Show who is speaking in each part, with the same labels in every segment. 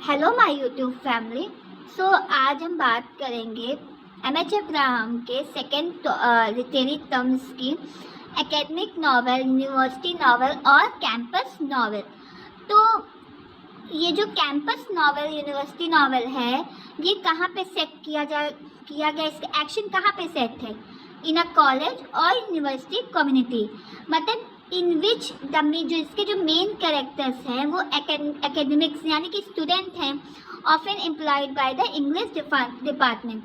Speaker 1: Hello my YouTube family. आज हम बात करेंगे एम.एच. अब्राहम के सेकेंड लिटरेरी टर्म्स की एकेडमिक नॉवेल, यूनिवर्सिटी नॉवेल और कैंपस नॉवेल। तो ये जो कैंपस नॉवेल, यूनिवर्सिटी नॉवेल है, ये कहाँ पे सेट किया गया, इसका एक्शन कहाँ पे सेट है? इन अ कॉलेज और यूनिवर्सिटी कम्युनिटी। मतलब इन विच जो इसके जो मेन कैरेक्टर्स हैं वो एकेडमिक्स यानी कि स्टूडेंट हैं, often employed by the English department.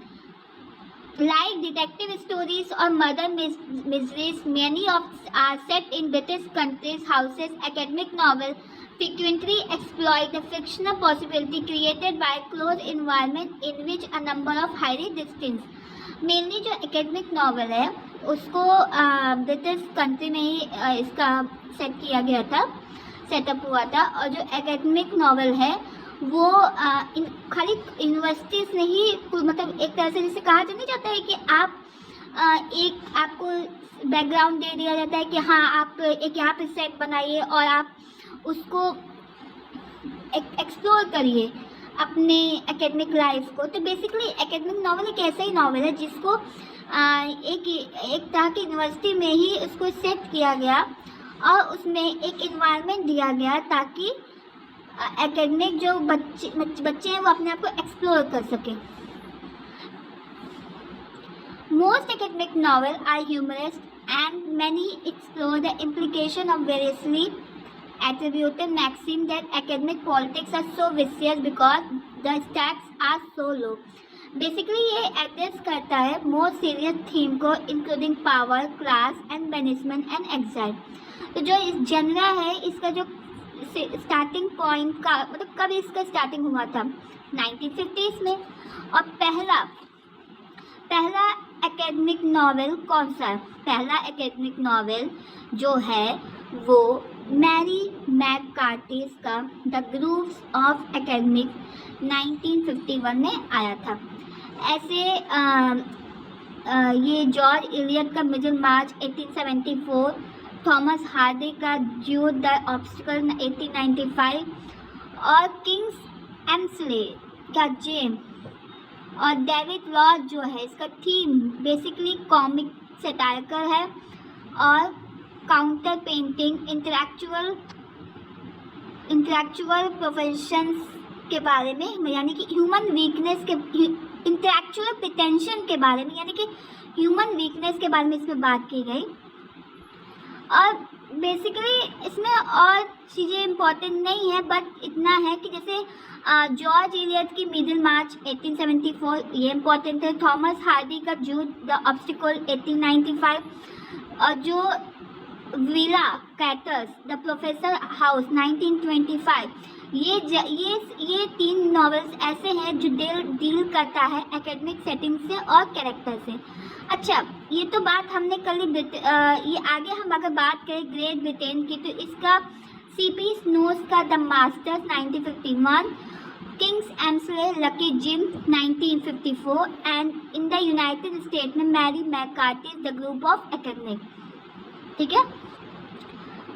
Speaker 1: Like detective stories or murder mysteries, many of are set in British countries' houses. Academic novels frequently exploit the fictional possibility created by close environment in which a number of highly distinct. Mainly जो academic novel है उसको British country में ही इसका set किया गया था, setup हुआ था। और जो एकेडमिक नॉवल है वो खाली यूनिवर्सिटीज़ में ही, मतलब एक तरह से जिसे कहा तो नहीं जाता है कि आप एक आपको बैकग्राउंड दे दिया जाता है कि हाँ आप एक यहाँ पे सेट बनाइए और आप उसको एक्सप्लोर करिए अपने एकेडमिक लाइफ को। तो बेसिकली एकेडमिक नॉवल एक ऐसा ही नॉवल है जिसको एक तरह की यूनिवर्सिटी में ही उसको सेट किया गया और उसमें एक इन्वायरमेंट दिया गया ताकि एकेडमिक जो बच्चे हैं वो अपने आप को एक्सप्लोर कर सकें। Most academic novel are humorous and many explore the implication of variously attributed maxim that academic politics are so vicious because the stakes are so low. Basically ये एड्रेस करता है मोस्ट सीरियस थीम को, including power, class and management and excite. तो जो इस genre है इसका जो स्टार्टिंग पॉइंट का मतलब कब इसका स्टार्टिंग हुआ था 1950s में। और पहला एकेडमिक नॉवेल कौन सा है? पहला एकेडमिक नॉवेल जो है वो मैरी मैककार्टीज का द ग्रूव्स ऑफ एकेडमिक 1951 में आया था। ऐसे ये जॉर्ज इलियट का मिडिल मार्च 1874, थॉमस हार्डी का ज्यूड द ऑब्स्टिकल 1895 और किंग्स एम्सले का जेम और डेविड लॉज जो है इसका थीम बेसिकली कॉमिक सटायकर है और काउंटर पेंटिंग, इंटेलेक्चुअल प्रोफेशंस के बारे में यानी कि ह्यूमन वीकनेस के, इंटेलेक्चुअल प्रिटेंशन के बारे में यानी कि ह्यूमन वीकनेस के बारे में इसमें बात की गई। और बेसिकली इसमें और चीज़ें इम्पोर्टेंट नहीं है, बट इतना है कि जैसे जॉर्ज इलियट की मिडिल मार्च 1874 ये इम्पोर्टेंट है, थॉमस हार्डी का जूड द ऑब्स्टिकल 1895 और जो Willa Cather's the professor house 1925 ये तीन नॉवेल्स ऐसे हैं जो डील करता है एकेडमिक सेटिंग से और कैरेक्टर से। अच्छा, ये तो बात हमने कर ली। ये आगे हम अगर बात करें ग्रेट ब्रिटेन की तो इसका C.P. स्नोज का the masters 1951, Kingsley Amis lucky Jim 1954 and in the United State में Mary McCarthy the group of academic. ठीक है,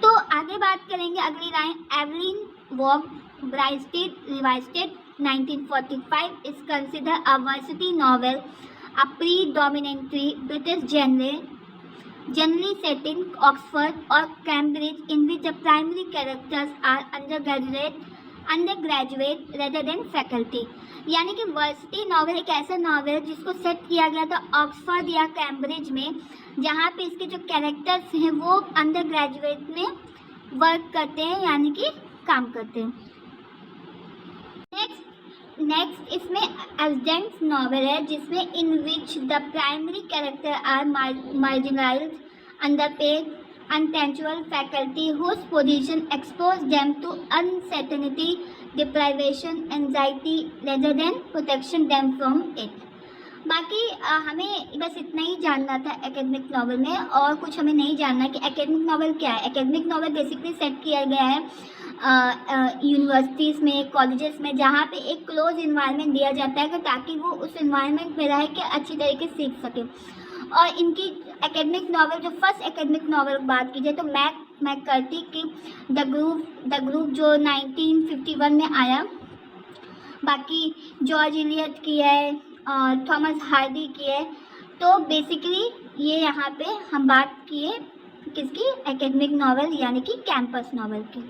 Speaker 1: तो आगे बात करेंगे अगली line. Evelyn Waugh Brideshead revisited 1945 is consider a varsity novel, a predominantly British generally set in Oxford और Cambridge in which the primary characters are undergraduate rather than faculty. यानी कि वर्सिटी नॉवेल एक ऐसा नॉवेल है जिसको set किया गया था ऑक्सफोर्ड या कैम्ब्रिज में, जहाँ पे इसके जो कैरेक्टर्स हैं वो अंडर ग्रेजुएट में वर्क करते हैं यानी कि काम करते हैं। नेक्स्ट इसमें एस्डेंट्स नॉवेल है जिसमें in which the primary character are marginalized, underpaid, untenured faculty whose position expose them to uncertainty, deprivation, anxiety rather than protection them from it। बाकी हमें बस इतना ही जानना था एकेडमिक नॉवल में, और कुछ हमें नहीं जानना कि एकेडमिक नॉवल क्या है। एकेडमिक नॉवल बेसिकली सेट किया गया है यूनिवर्सिटीज़ में, कॉलेजेस में, जहाँ पे एक क्लोज इन्वायरमेंट दिया जाता है ताकि वो उस इन्वायरमेंट में रह के अच्छी तरीके से सीख सके। और इनकी एकेडमिक नॉवल जो फर्स्ट एकेडमिक नॉवल बात की जाए तो मैककार्टी की द ग्रुप जो 1951 में आया बाकी जॉर्ज इलियट की है, थॉमस हार्डी की है। तो बेसिकली ये यहाँ पे हम बात किए किसकी, एकेडमिक नॉवल यानी कि कैंपस नॉवल की।